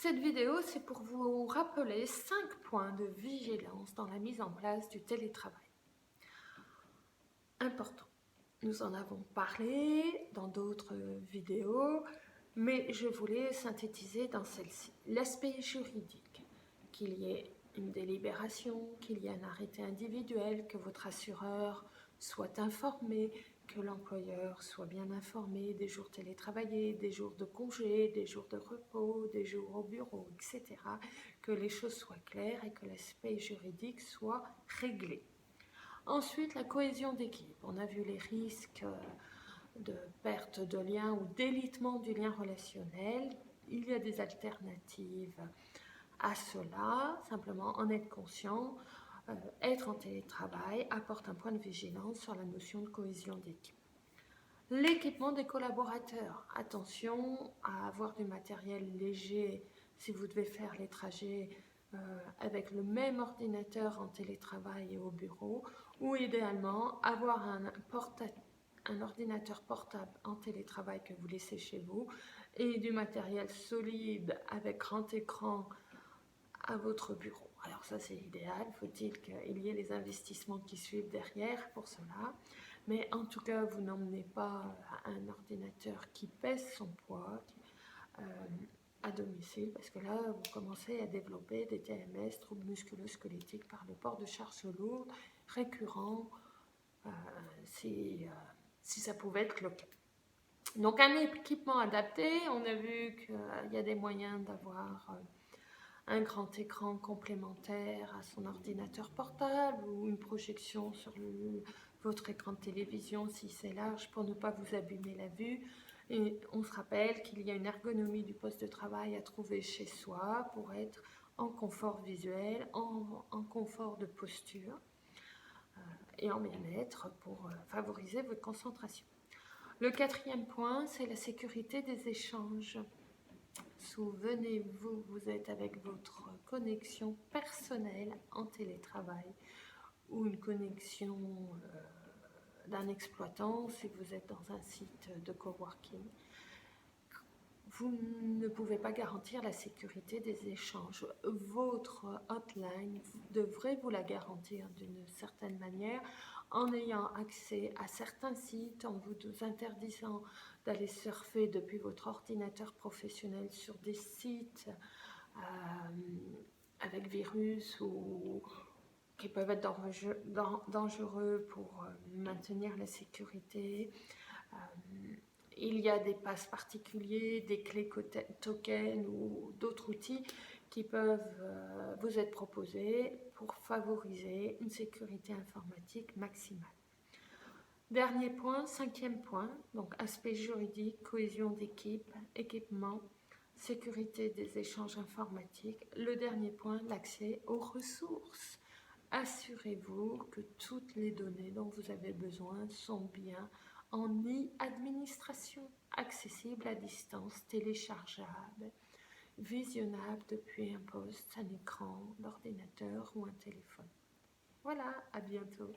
Cette vidéo, c'est pour vous rappeler 5 points de vigilance dans la mise en place du télétravail. Important. Nous en avons parlé dans d'autres vidéos, mais je voulais synthétiser dans celle-ci. L'aspect juridique, qu'il y ait une délibération, qu'il y ait un arrêté individuel, que votre assureur soit informé, que l'employeur soit bien informé des jours télétravaillés, des jours de congé, des jours de repos, des jours au bureau, etc. Que les choses soient claires et que l'aspect juridique soit réglé. Ensuite, la cohésion d'équipe. On a vu les risques de perte de lien ou d'élitement du lien relationnel. Il y a des alternatives à cela, simplement en être conscient. Être en télétravail apporte un point de vigilance sur la notion de cohésion d'équipe. L'équipement des collaborateurs. Attention à avoir du matériel léger si vous devez faire les trajets avec le même ordinateur en télétravail et au bureau, ou idéalement avoir un ordinateur portable en télétravail que vous laissez chez vous et du matériel solide avec grand écran à votre bureau. Alors ça c'est idéal, faut-il qu'il y ait les investissements qui suivent derrière pour cela. Mais en tout cas, vous n'emmenez pas un ordinateur qui pèse son poids à domicile, parce que là, vous commencez à développer des TMS, troubles musculo-squelettiques par le port de charges lourdes, récurrents, si ça pouvait être le cas. Donc un équipement adapté, on a vu qu'il y a des moyens d'avoir un grand écran complémentaire à son ordinateur portable ou une projection sur votre écran de télévision si c'est large pour ne pas vous abîmer la vue. Et on se rappelle qu'il y a une ergonomie du poste de travail à trouver chez soi pour être en confort visuel, en confort de posture et en bien-être pour favoriser votre concentration. Le quatrième point, c'est la sécurité des échanges. Souvenez-vous, vous êtes avec votre connexion personnelle en télétravail ou une connexion d'un exploitant si vous êtes dans un site de coworking. Vous ne pouvez pas garantir la sécurité des échanges. Votre hotline devrait vous la garantir d'une certaine manière en ayant accès à certains sites, en vous interdisant d'aller surfer depuis votre ordinateur professionnel sur des sites avec virus ou qui peuvent être dangereux pour maintenir la sécurité. Il y a des passes particuliers, des clés token ou d'autres outils qui peuvent vous être proposés pour favoriser une sécurité informatique maximale. Dernier point, cinquième point, donc aspect juridique, cohésion d'équipe, équipement, sécurité des échanges informatiques. Le dernier point, l'accès aux ressources. Assurez-vous que toutes les données dont vous avez besoin sont bien en e-administration, accessibles à distance, téléchargeables, visionnables depuis un poste, un écran d'ordinateur ou un téléphone. Voilà, à bientôt.